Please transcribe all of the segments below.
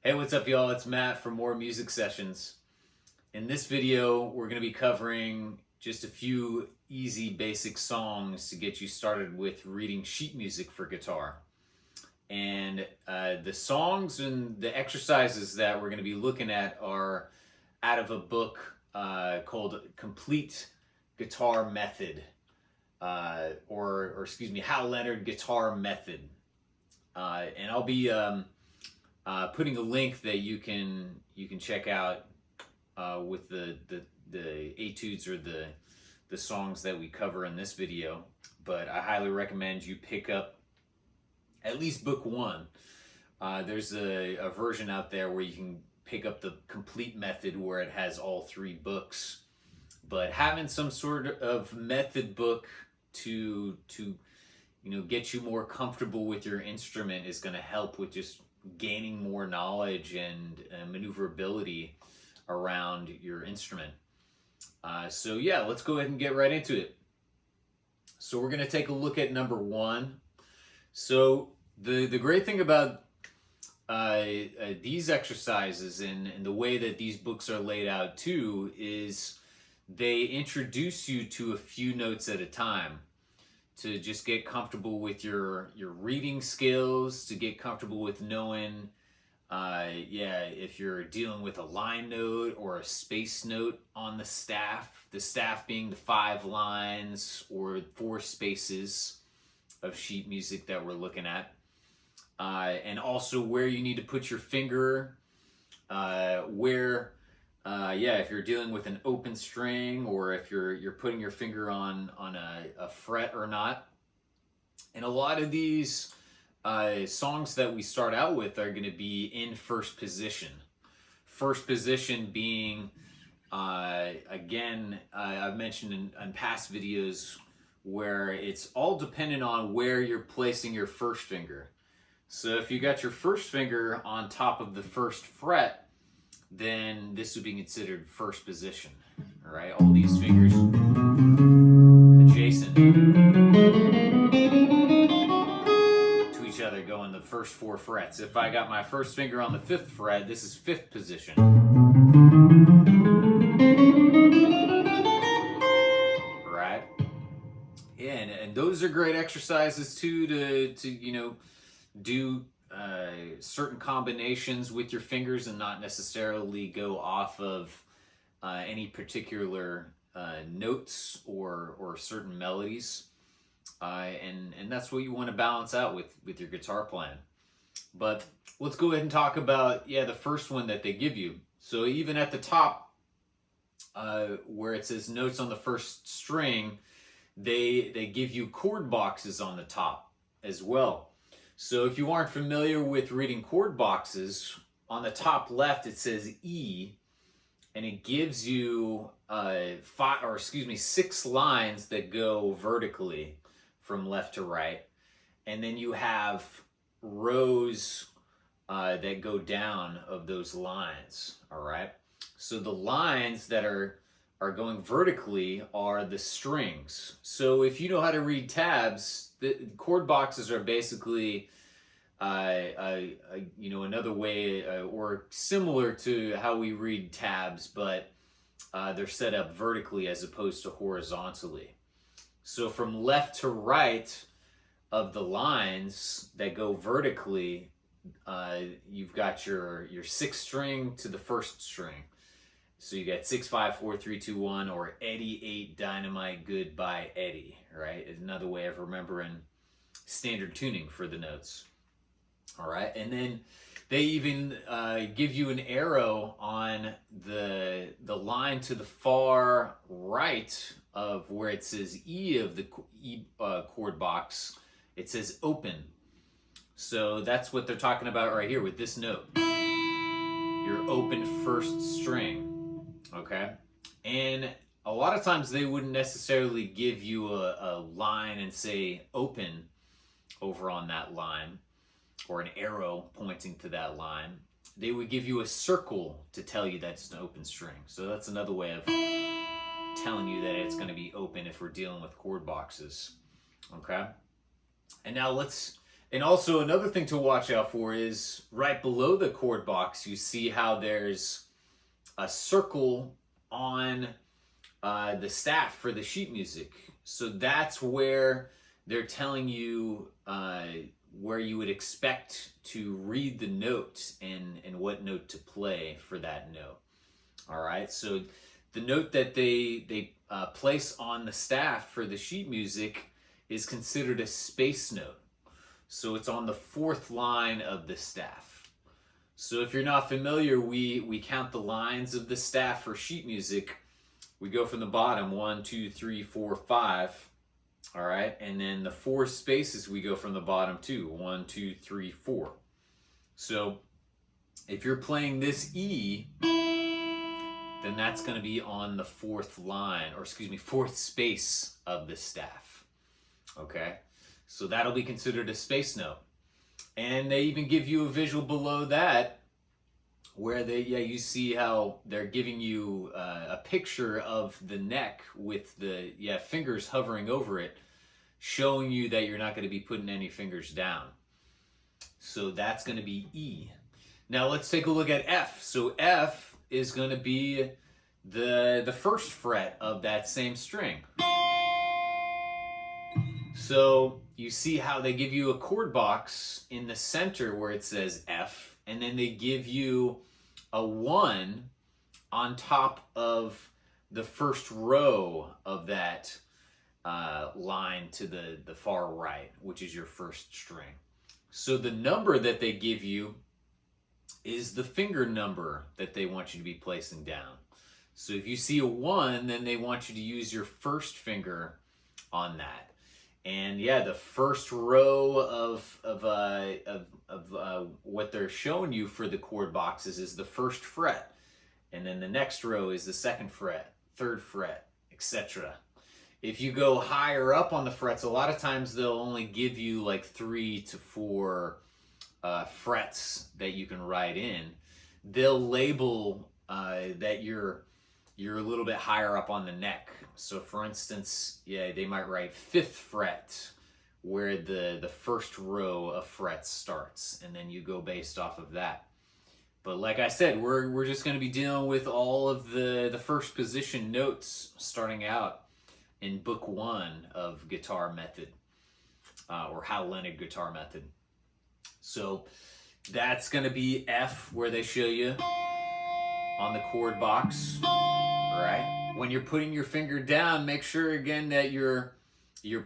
Hey, what's up, y'all? It's Matt from More Music Sessions. In this video, we're going to be covering just a few easy basic songs to get you started with reading sheet music for guitar. And the songs and the exercises that we're going to be looking at are out of a book called Complete Guitar Method, or excuse me, Hal Leonard Guitar Method. And I'll be putting a link that you can check out with the etudes or the songs that we cover in this video. But I highly recommend you pick up at least book one. There's a version out there where you can pick up the complete method where it has all three books. But having some sort of method book to get you more comfortable with your instrument is going to help with just gaining more knowledge and maneuverability around your instrument. So yeah, let's go ahead and get right into it. So we're going to take a look at number one. So the great thing about these exercises and the way that these books are laid out too is they introduce you to a few notes at a time to just get comfortable with your reading skills, to get comfortable with knowing if you're dealing with a line note or a space note on the staff being the 5 lines or 4 spaces of sheet music that we're looking at, and also where you need to put your finger, if you're dealing with an open string or if you're putting your finger on a fret or not. And a lot of these songs that we start out with are going to be in first position. First position being, again, I've mentioned in past videos where it's all dependent on where you're placing your first finger. So if you got your first finger on top of the first fret, then this would be considered first position. All right, all these fingers adjacent to each other go in the first 4 frets. If I got my first finger on the 5th fret, this is 5th position. Right? Yeah, and those are great exercises too to do certain combinations with your fingers and not necessarily go off of any particular notes or certain melodies, and that's what you want to balance out with your guitar playing. But let's go ahead and talk about the first one that they give you. So even at the top where it says notes on the first string, they give you chord boxes on the top as well. So if you aren't familiar with reading chord boxes, on the top left it says E, and it gives you 6 lines that go vertically from left to right, and then you have rows that go down of those lines. All right. So the lines that are going vertically are the strings. So if you know how to read tabs, the chord boxes are basically another way or similar to how we read tabs, but they're set up vertically as opposed to horizontally. So from left to right of the lines that go vertically, you've got your 6th string to the 1st string. So you got 6, 5, 4, 3, 2, 1, or Eddie 8 Dynamite Goodbye Eddie, right? It's another way of remembering standard tuning for the notes. All right, and then they even give you an arrow on the line to the far right of where it says E of the chord box. It says open. So that's what they're talking about right here with this note. Your open first string. Okay, and a lot of times they wouldn't necessarily give you a line and say open over on that line, or an arrow pointing to that line. They would give you a circle to tell you that's an open string. So that's another way of telling you that it's going to be open if we're dealing with chord boxes. Okay, and now let's And also another thing to watch out for is right below the chord box, you see how there's a circle on the staff for the sheet music. So that's where they're telling you where you would expect to read the note and what note to play for that note. All right, so the note that they place on the staff for the sheet music is considered a space note. So it's on the 4th line of the staff. So if you're not familiar, we count the lines of the staff for sheet music. We go from the bottom, 1, 2, 3, 4, 5. All right, and then the 4 spaces we go from the bottom too, 1, 2, 3, 4. So if you're playing this E, then that's going to be on the 4th line, or excuse me, 4th space of the staff. Okay, so that'll be considered a space note. And they even give you a visual below that where you see how they're giving you a picture of the neck with the fingers hovering over it, showing you that you're not going to be putting any fingers down. So that's going to be E. Now let's take a look at F. So F is going to be the 1st fret of that same string. So you see how they give you a chord box in the center where it says F, and then they give you a 1 on top of the 1st row of that line to the far right, which is your 1st string. So the number that they give you is the finger number that they want you to be placing down. So if you see a 1, then they want you to use your 1st finger on that. And the 1st row of what they're showing you for the chord boxes is the 1st fret. And then the next row is the 2nd fret, 3rd fret, etc. If you go higher up on the frets, a lot of times they'll only give you like 3 to 4 frets that you can write in. They'll label that you're a little bit higher up on the neck. So for instance, they might write 5th fret where the 1st row of frets starts, and then you go based off of that. But like I said, we're just going to be dealing with all of the 1st position notes starting out in book 1 of Guitar Method, or Hal Leonard Guitar Method. So that's going to be F, where they show you on the chord box. Right? When you're putting your finger down, make sure again that you're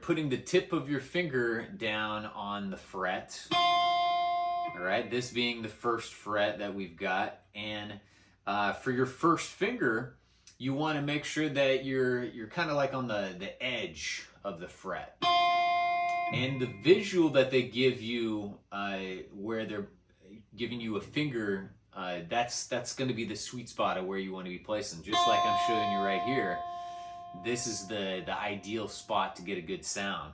putting the tip of your finger down on the fret. All right, this being the 1st fret that we've got, and for your 1st finger, you want to make sure that you're kind of like on the edge of the fret. And the visual that they give you, where they're giving you a finger, that's going to be the sweet spot of where you want to be placing. Just like I'm showing you right here, this is the ideal spot to get a good sound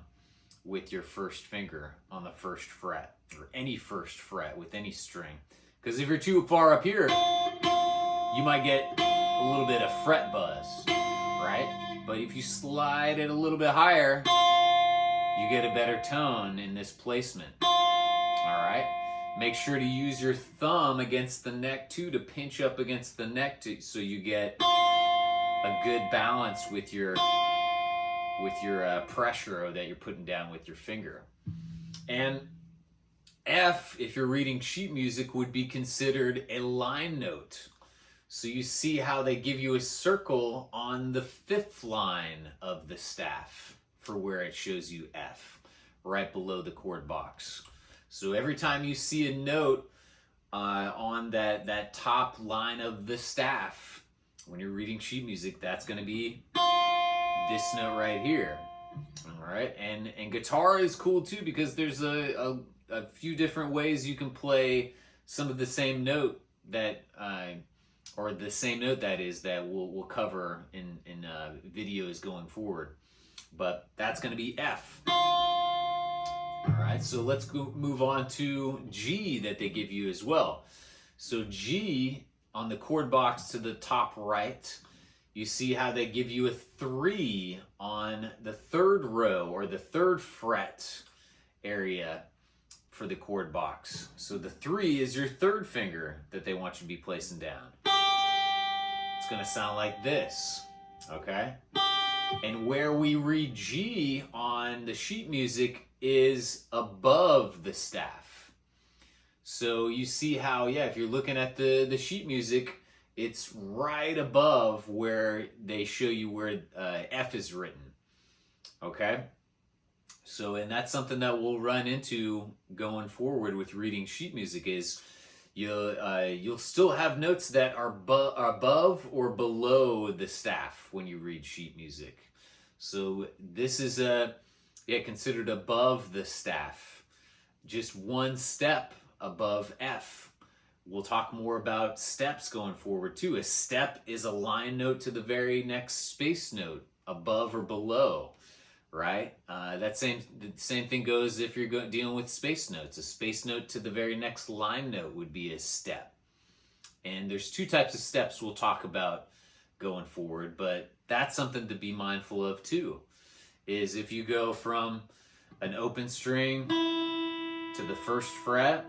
with your 1st finger on the 1st fret, or any 1st fret with any string. Because if you're too far up here, you might get a little bit of fret buzz, right? But if you slide it a little bit higher, you get a better tone in this placement. All right? Make sure to use your thumb against the neck too, to pinch up against the neck so you get a good balance with your pressure that you're putting down with your finger. And F, if you're reading sheet music, would be considered a line note. So you see how they give you a circle on the 5th line of the staff for where it shows you F, right below the chord box. So every time you see a note on that top line of the staff, when you're reading sheet music, that's going to be this note right here. All right, and guitar is cool too, because there's a few different ways you can play some of the same note that, or the same note that we'll cover in videos going forward. But that's going to be F. All right, so let's move on to G that they give you as well. So G, on the chord box to the top right, you see how they give you a 3 on the 3rd row, or the 3rd fret area for the chord box. So the 3 is your third finger that they want you to be placing down. It's gonna sound like this, okay? And where we read G on the sheet music is above the staff. So you see how, yeah, if you're looking at the sheet music, it's right above where they show you where F is written, okay? So, and that's something that we'll run into going forward with reading sheet music is you'll still have notes that are above or below the staff when you read sheet music. So this is considered above the staff, just one step above F. We'll talk more about steps going forward too. A step is a line note to the very next space note, above or below, right? The same thing goes if you're dealing with space notes. A space note to the very next line note would be a step. And there's 2 types of steps we'll talk about going forward, but that's something to be mindful of too, is if you go from an open string to the 1st fret,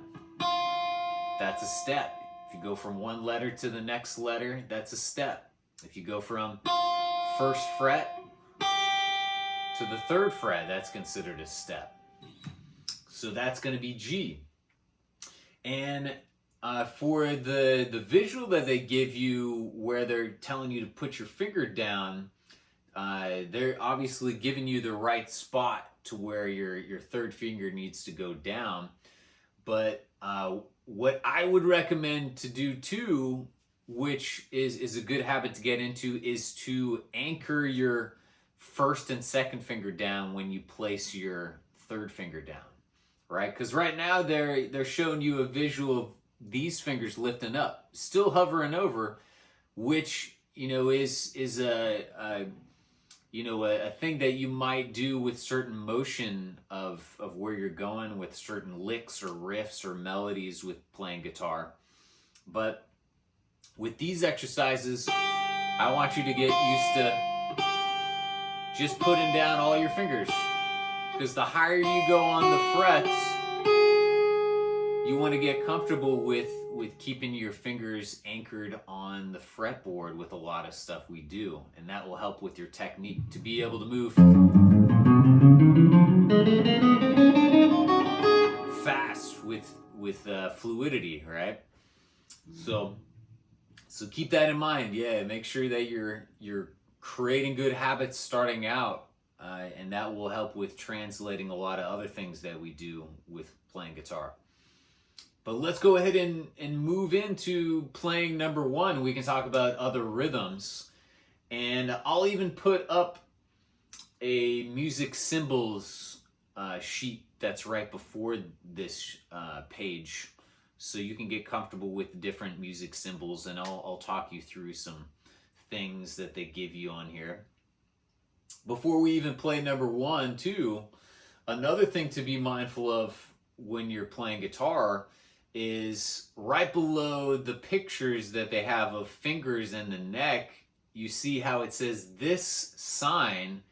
that's a step. If you go from one letter to the next letter, that's a step. If you go from 1st fret to the 3rd fret, that's considered a step. So that's going to be G. And for the visual that they give you where they're telling you to put your finger down, they're obviously giving you the right spot to where your 3rd finger needs to go down. But what I would recommend to do too, which is a good habit to get into, is to anchor your 1st and 2nd finger down when you place your 3rd finger down, right? Because right now they're showing you a visual of these fingers lifting up, still hovering over, which is a thing that you might do with certain motion of where you're going with certain licks or riffs or melodies with playing guitar. But with these exercises, I want you to get used to just putting down all your fingers, because the higher you go on the frets, you want to get comfortable with keeping your fingers anchored on the fretboard with a lot of stuff we do, and that will help with your technique to be able to move fast with fluidity, right? So keep that in mind. Yeah, make sure that you're creating good habits starting out, and that will help with translating a lot of other things that we do with playing guitar. But let's go ahead and move into playing number 1. We can talk about other rhythms, and I'll even put up a music symbols sheet that's right before this page, so you can get comfortable with different music symbols, and I'll talk you through some things that they give you on here. Before we even play number 1 too, another thing to be mindful of when you're playing guitar is right below the pictures that they have of fingers and the neck, you see how it says this sign,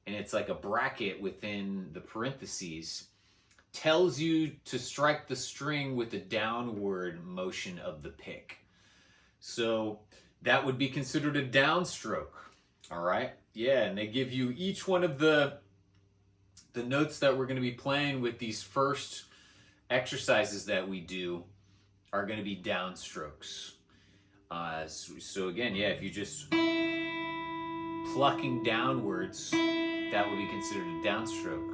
and it's like a bracket within the parentheses, tells you to strike the string with the downward motion of the pick. So that would be considered a downstroke, all right? Yeah, and they give you each one of the notes that we're going to be playing with these first exercises that we do are going to be downstrokes. So again, yeah, if you're just plucking downwards, that would be considered a downstroke.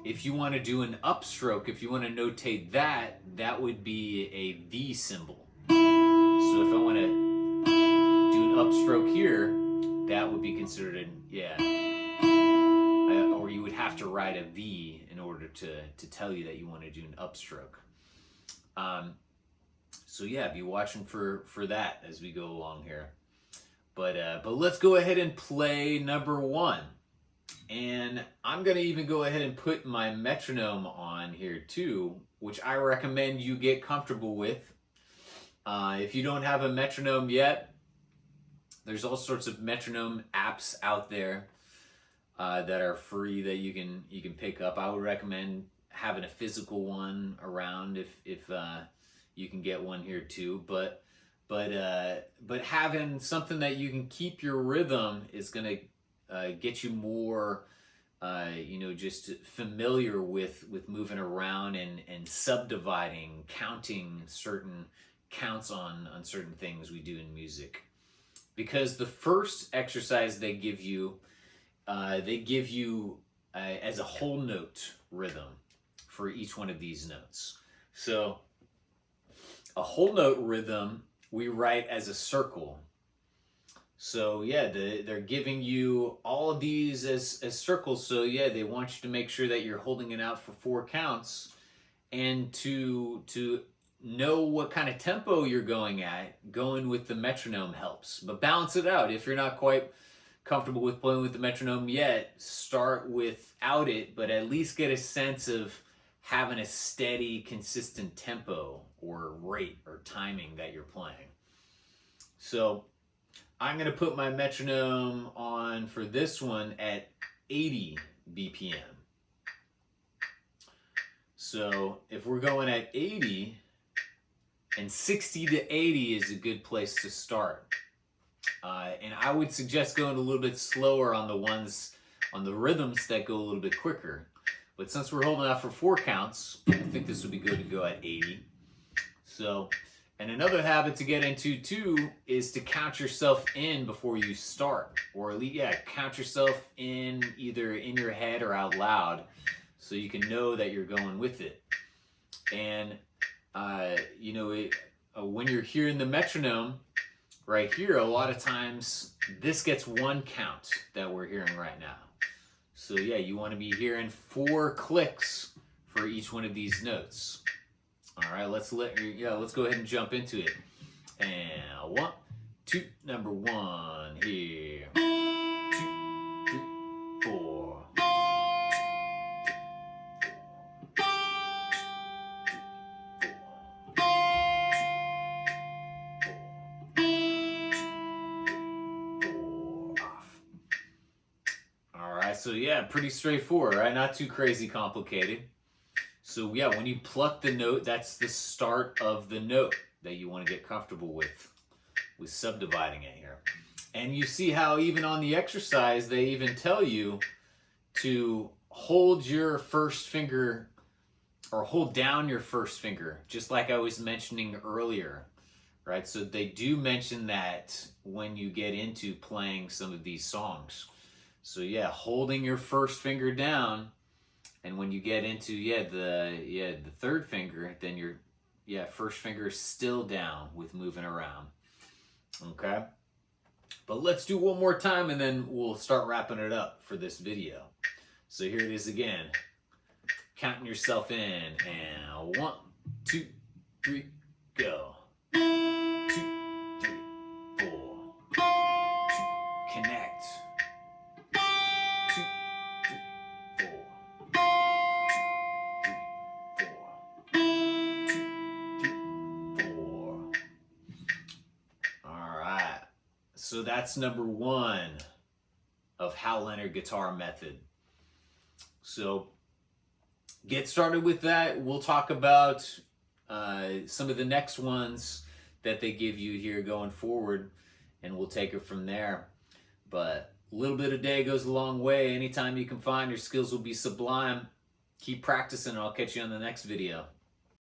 If you want to do an upstroke, if you want to notate that would be a V symbol. So if I want to do an upstroke here, that would be considered or you would have to write a V in order to tell you that you want to do an upstroke. So yeah, be watching for that as we go along here. But let's go ahead and play number 1. And I'm going to even go ahead and put my metronome on here too, which I recommend you get comfortable with. If you don't have a metronome yet, there's all sorts of metronome apps out there that are free that you can pick up. I would recommend having a physical one around if you can get one here too. But having something that you can keep your rhythm is gonna get you more, just familiar with moving around and subdividing, counting certain counts on certain things we do in music. Because the first exercise they give you as a whole note rhythm for each one of these notes. So a whole note rhythm we write as a circle. So yeah, they're giving you all of these as circles. So yeah, they want you to make sure that you're holding it out for 4 counts, and to know what kind of tempo you're going at. Going with the metronome helps, but balance it out. If you're not quite comfortable with playing with the metronome yet, start without it, but at least get a sense of having a steady, consistent tempo or rate or timing that you're playing. So I'm going to put my metronome on for this one at 80 BPM. So if we're going at 80, and 60 to 80 is a good place to start. And I would suggest going a little bit slower on the rhythms that go a little bit quicker. But since we're holding out for 4 counts, I think this would be good to go at 80. So, and another habit to get into too is to count yourself in before you start. Or at least, count yourself in either in your head or out loud so you can know that you're going with it. And, when you're hearing the metronome right here, a lot of times this gets 1 count that we're hearing right now. So yeah, you want to be hearing 4 clicks for each one of these notes. All right, let's go ahead and jump into it. And 1, 2, number 1 here. 2, 3, 4. So yeah, pretty straightforward, right? Not too crazy complicated. So yeah, when you pluck the note, that's the start of the note that you want to get comfortable with subdividing it here. And you see how even on the exercise, they even tell you to hold your first finger or hold down your first finger, just like I was mentioning earlier, right? So they do mention that when you get into playing some of these songs. So yeah, holding your first finger down, and when you get into the third finger, then your first finger is still down with moving around. Okay? But let's do one more time and then we'll start wrapping it up for this video. So here it is again. Counting yourself in, and 1, 2, 3, go. 2, 3, 4. Connect. 2, 3, 4. 2, 3, 4. All right. So that's number 1 of Hal Leonard guitar method. So get started with that. We'll talk about some of the next ones that they give you here going forward, and we'll take it from there. But a little bit a day goes a long way. Anytime you can find, your skills will be sublime. Keep practicing, and I'll catch you on the next video.